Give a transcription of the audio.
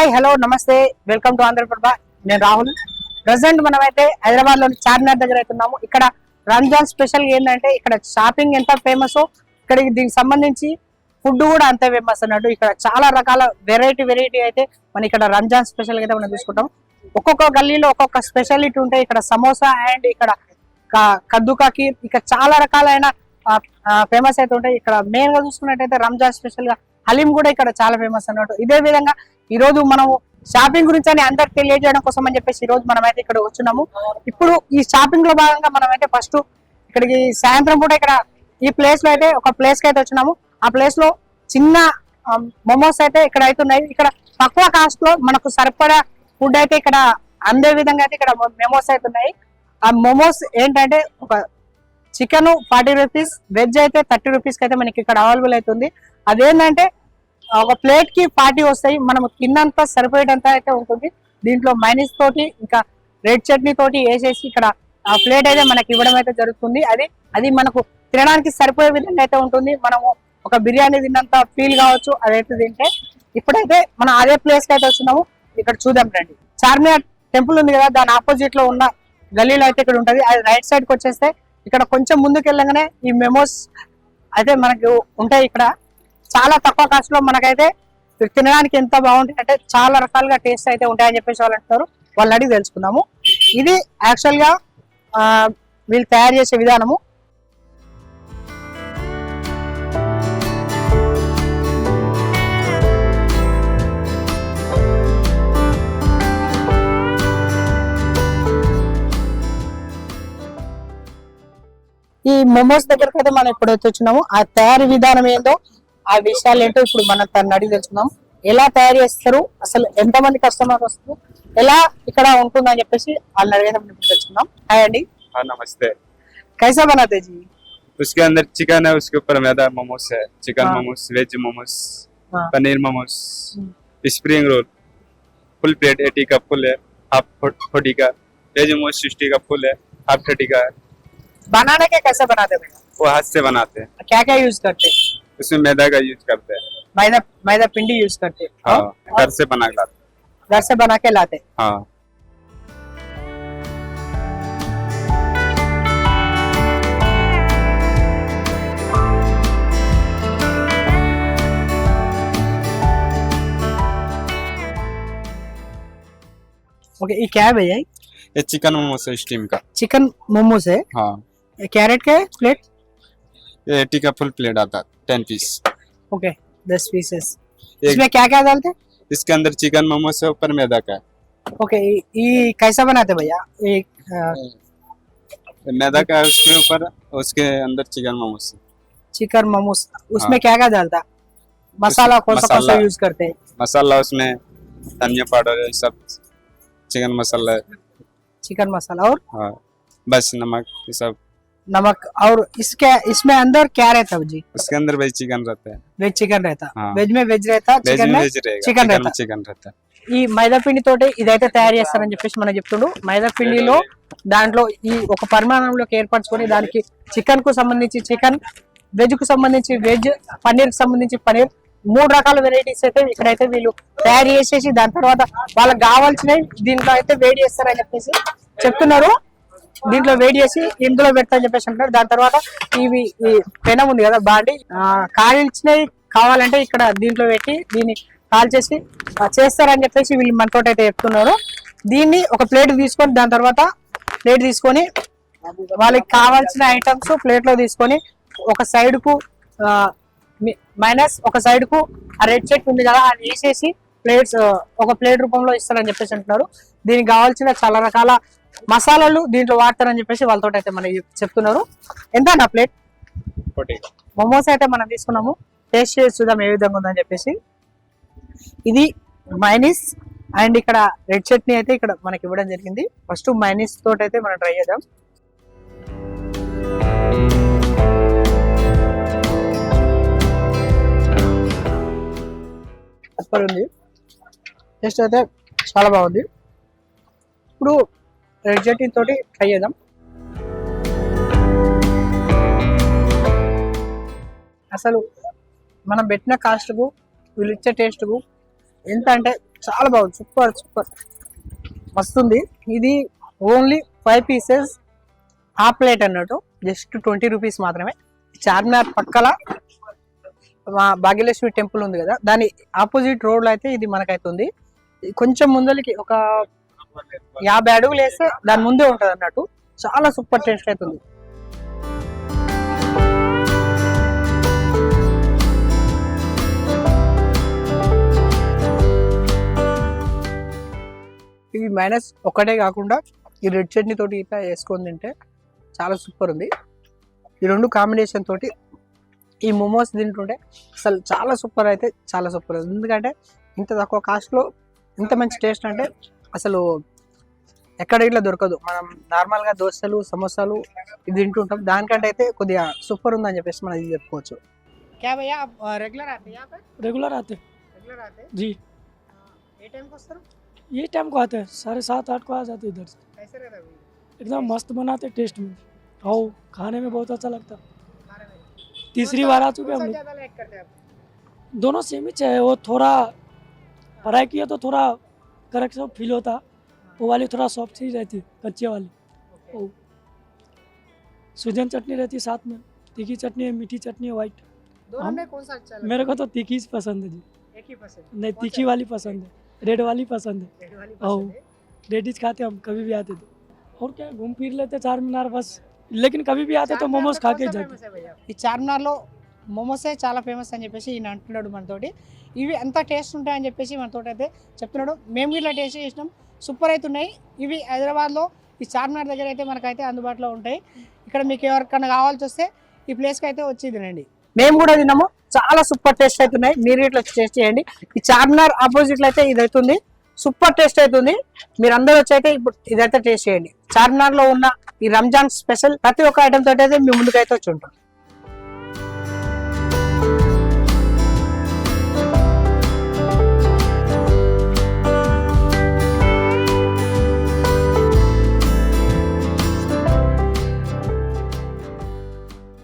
Hi hello నమస్తే welcome to Andhraprabha. నేను Rahul. Present మనం అయితే హైదరాబాద్ లోని చార్మినార్ దగ్గర అయితే ఉన్నాము. ఇక్కడ రంజాన్ స్పెషల్ ఏంటంటే ఇక్కడ షాపింగ్ ఎంత ఫేమస్, ఇక్కడ దీనికి సంబంధించి ఫుడ్ కూడా అంతే ఫేమస్ అన్నట్టు. ఇక్కడ చాలా రకాల వెరైటీ అయితే మనం ఇక్కడ రంజాన్ స్పెషల్ అయితే మనం చూసుకుంటాం. ఒక్కొక్క గల్లీలో ఒక్కొక్క స్పెషాలిటీ ఉంటాయి. ఇక్కడ సమోసా అండ్ ఇక్కడ కద్దుకాకి ఇక చాలా రకాలైన ఫేమస్ అయితే ఉంటాయి. ఇక్కడ మెయిన్ గా చూసుకున్నట్టయితే రంజాన్ స్పెషల్ గా హలీం కూడా ఇక్కడ చాలా ఫేమస్ అన్నట్టు. ఇదే విధంగా ఈ రోజు మనం షాపింగ్ గురించి అని అందరికి తెలియజేయడం కోసం అని చెప్పేసి ఈ రోజు మనం అయితే ఇక్కడ వచ్చున్నాము. ఇప్పుడు ఈ షాపింగ్ లో భాగంగా మనం అయితే ఫస్ట్ ఇక్కడికి సాయంత్రం కూడా ఇక్కడ ఈ ప్లేస్ లో అయితే ఒక ప్లేస్ కి అయితే వచ్చినాము. ఆ ప్లేస్ లో చిన్న మోమోస్ అయితే ఇక్కడ అయితే ఉన్నాయి. ఇక్కడ తక్కువ కాస్ట్ లో మనకు సరిపడా ఫుడ్ అయితే ఇక్కడ అందే విధంగా అయితే ఇక్కడ మోమోస్ అయితే ఉన్నాయి. ఆ మోమోస్ ఏంటంటే ఒక చికెన్ 40 రూపీస్, వెజ్ అయితే 30 రూపీస్ కి అయితే మనకి ఇక్కడ అవైలబుల్ అవుతుంది. అదేంటంటే ఒక ప్లేట్ కి 40 వస్తాయి. మనం తిన్నంత సరిపోయేటంత అయితే ఉంటుంది. దీంట్లో మైనస్ తోటి ఇంకా రెడ్ చట్నీ తోటి వేసేసి ఇక్కడ ఆ ప్లేట్ అయితే మనకి ఇవ్వడం అయితే జరుగుతుంది. అది మనకు తినడానికి సరిపోయే విధంగా అయితే ఉంటుంది. మనము ఒక బిర్యానీ తిన్నంత ఫీల్ కావచ్చు అదైతే తింటే. ఇప్పుడైతే మనం అదే ప్లేస్ కి అయితే వచ్చినాము. ఇక్కడ చూద్దాం రండి. చార్మినార్ టెంపుల్ ఉంది కదా, దాని ఆపోజిట్ లో ఉన్న గల్లీలో అయితే ఇక్కడ ఉంటది. అది రైట్ సైడ్ కి వచ్చేస్తే ఇక్కడ కొంచెం ముందుకు వెళ్ళగానే ఈ మెమోస్ అయితే మనకు ఉంటాయి. ఇక్కడ చాలా తక్కువ కాస్ట్ లో మనకైతే తినడానికి ఎంత బాగుంటుంది అంటే చాలా రకాలుగా టేస్ట్ అయితే ఉంటాయని చెప్పేసి వాళ్ళు అంటారు. వాళ్ళని అడిగి తెలుసుకుందాము. ఇది యాక్చువల్ గా వీళ్ళు తయారు చేసే విధానము. ఈ మోమోస్ దగ్గరకు అయితే మనం ఎప్పుడైతే వచ్చినామో ఆ తయారీ విధానం ఏందో ఆ విషయాలు ఏంటో ఇప్పుడు మనం తను అడిగి తెలుసుకుందాం. ఎలా తయారు చేస్తారు, అసలు ఎంతమంది కస్టమర్ వస్తారు, ఎలా ఇక్కడ ఉంటుందని చెప్పేసి వాళ్ళని అడిగితే ఇప్పుడు తెలుసుకుందాం. హాయ్ అండి. नमस्ते। कैसा बनाते जी? उसके अंदर चिकन है, उसके ऊपर मैदा मोमोस है, chicken momos, veg momos, paneer momos, spring roll, full plate 80 का फुल है, हाफ 40 का, वेज मोमोस 60 का फुल है, हाफ 30 का है। बनाने के कैसे बनाते भैया? वो हाथ से बनाते हैं। क्या क्या यूज करते? उसमें मैदा का यूज करते हैं। मैदा पिंडी यूज करते? हाँ, घर से बना के लाते। घर से बना के लाते? हाँ। ओके, ये क्या है भैया? ये चिकन मोमोस है स्टीम का। चिकन मोमोस है। हाँ। क्या रेट का है प्लेट? ये 80 का फुल प्लेट आता है, 10 पीस। Okay, 10 pieces. इसमें क्या क्या डालते हैं? इसके अंदर चिकन मोमोस है, ऊपर मैदा का है। ओके, ये कैसा बनाते भैया? मैदा का है उसके ऊपर, उसके अंदर चिकन मोमोस। चिकन मोमोस उसमें क्या क्या डालता? मसाला कौन सा यूज करते हैं? मसाला उसमें धनिया पाउडर है, सब चिकन मसाला है। चिकन मसाला और हाँ, बस नमक ये सब। नमक और इसमें अंदर क्या रहता है जी? उसके अंदर वेज चिकन रहता है। वेज चिकन रहता? हाँ। वेज में वेज रहता, चिकन में चिकन रहता। चिकन रहता है। ఈ మైదా పిండి తోటి ఇదైతే తయారు చేస్తారని చెప్పేసి మనం చెప్తుండు. మైదా పిండిలో దాంట్లో ఈ ఒక పరిమాణంలోకి ఏర్పరచుకొని దానికి చికెన్ కు సంబంధించి చికెన్, వెజ్ కు సంబంధించి వెజ్, పన్నీర్ కు సంబంధించి పన్నీర్, 3 రకాల వెరైటీస్ అయితే ఇక్కడైతే వీళ్ళు తయారు చేసేసి దాని తర్వాత వాళ్ళకి కావాల్సినవి దీంట్లో అయితే వేడి చేస్తారని చెప్పేసి చెప్తున్నారు. దీంట్లో వేడి చేసి ఇందులో పెడతారని చెప్పేసి అంటారు. దాని తర్వాత ఇవి ఈ పెనం ఉంది కదా బాండి, కాల్చినవి కావాలంటే ఇక్కడ దీంట్లో పెట్టి దీన్ని కాల్చేసి చేస్తారని చెప్పేసి వీళ్ళు మనతో అయితే చెప్తున్నారు. దీన్ని ఒక ప్లేట్ తీసుకొని దాని తర్వాత ప్లేట్ తీసుకొని వాళ్ళకి కావాల్సిన ఐటమ్స్ ప్లేట్ లో తీసుకొని ఒక సైడ్ కు మైనస్ ఒక సైడ్ కు ఆ రెడ్ చెట్ ఉంది కదా అది వేసేసి ప్లేట్స్ ఒక ప్లేట్ రూపంలో ఇస్తారని చెప్పేసి అంటున్నారు. దీనికి కావాల్సిన చాలా రకాల మసాలాలు దీంట్లో వాడతారని చెప్పేసి వాళ్ళతో అయితే మనకి చెప్తున్నారు. ఎంత నా ప్లేట్? మోమోస్ అయితే మనం తీసుకున్నాము. టేస్ట్ చేసి చూద్దాం ఏ విధంగా ఉందని చెప్పేసి. ఇది మైనీస్ అండ్ ఇక్కడ రెడ్ చట్నీ అయితే ఇక్కడ మనకి ఇవ్వడం జరిగింది. ఫస్ట్ మైనీస్ తోటి అయితే మనం ట్రై చేద్దాం. సూపర్ ఉంది, టేస్ట్ అయితే చాలా బాగుంది. ఇప్పుడు రెడ్ చట్నీ తోటి ట్రై చేద్దాం. అసలు మనం పెట్టిన కాస్ట్ కు వీళ్ళు ఇచ్చే టేస్ట్ కు ఎంత అంటే చాలా బాగుంది, సూపర్ సూపర్ వస్తుంది. ఇది ఓన్లీ 5 పీసెస్ హాఫ్ ప్లేట్ అన్నట్టు, జస్ట్ 20 రూపీస్ మాత్రమే. చార్మినార్ పక్కల మా భాగ్యలక్ష్మి టెంపుల్ ఉంది కదా, దాని ఆపోజిట్ రోడ్ లో అయితే ఇది మనకైతే ఉంది. కొంచెం ముందరికి ఒక 50 అడుగులు వేస్తే దాని ముందే ఉంటది అన్నట్టు. చాలా సూపర్ టేస్ట్ అవుతుంది. ఇవి మైనస్ ఒకటే కాకుండా ఈ రెడ్ చట్నీ తోటి ఇట్లా వేసుకొని తింటే చాలా సూపర్ ఉంది. ఈ రెండు కాంబినేషన్ తోటి ఈ మోమోస్ తింటుంటే అసలు చాలా సూపర్ అయితే చాలా సూపర్. ఎందుకంటే ఇంత తక్కువ కాస్ట్లో ఇంత మంచి టేస్ట్ అంటే అసలు ఎక్కడ ఇట్లా దొరకదు. మనం నార్మల్గా దోశలు సమోసాలు ఇది తింటుంటాం, దానికంటే అయితే కొద్దిగా సూపర్ ఉందని చెప్పేసి మనం ఇది చెప్పుకోవచ్చు. क्या भैया आप रेगुलर आते हैं यहाँ पे? रेगुलर आते रेगुलर आते हैं जी। ये टाइम को सर ये टाइम को आते हैं 7:30-8 को आ जाते इधर से। कैसे रहता है एकदम मस्त बनाते टेस्ट में और खाने में बहुत अच्छा लगता। खाने में? तीसरी बार आ चुके हम लोग। ज्यादा लाइक करते हैं आप? दोनों सेम ही है, वो थोड़ा फ्राई किया तो थोड़ा करेक्ट सा फील होता, वो वाली थोड़ा सॉफ्ट ही रहती कच्चे वाली। Okay. सूजन चटनी रहती है साथ में, तीखी चटनी है, मीठी चटनी है, वाइट। दोनों में कौन सा अच्छा लगता मेरे को तो तीखी ही पसंद है जी, है? एक ही पसंद? नहीं कौन तीखी सा? वाली पसंद है, रेड वाली पसंद है। रेड वाली आओ। पसंद है? लेडीज खाते हम कभी भी आते तो, और क्या घूम फिर लेते चार मीनार बस, लेकिन कभी भी आते तो मोमोज खा के जाते। ఈ చార్మినార్లో మోమోసే చాలా ఫేమస్ అని చెప్పేసి ఈయన అంటున్నాడు మనతోటి. ఇవి ఎంత టేస్ట్ ఉంటాయని చెప్పేసి మనతోటి అయితే చెప్తున్నాడు. మేము ఇట్లా టేస్ట్ చేసినాం, సూపర్ అయితే ఉన్నాయి. ఇవి హైదరాబాద్లో ఈ చార్మినార్ దగ్గర అయితే మనకైతే అందుబాటులో ఉంటాయి. ఇక్కడ మీకు ఎవరికైనా కావాల్సి వస్తే ఈ ప్లేస్కి అయితే వచ్చి తినండి. మేము కూడా తిన్నాము, చాలా సూపర్ టేస్ట్ అవుతున్నాయి. మీరు ఇట్లా టేస్ట్ చేయండి. ఈ చార్మినార్ ఆపోజిట్ లో అయితే ఇది అవుతుంది, సూపర్ టేస్ట్ అవుతుంది. మీరు అందరూ వచ్చి అయితే ఇప్పుడు ఇదైతే టేస్ట్ చేయండి. చార్మినార్ లో ఉన్న ఈ రంజాన్ స్పెషల్ ప్రతి ఒక్క ఐటమ్ తోటి అయితే మీ ముందుకైతే వచ్చి ఉంటాం.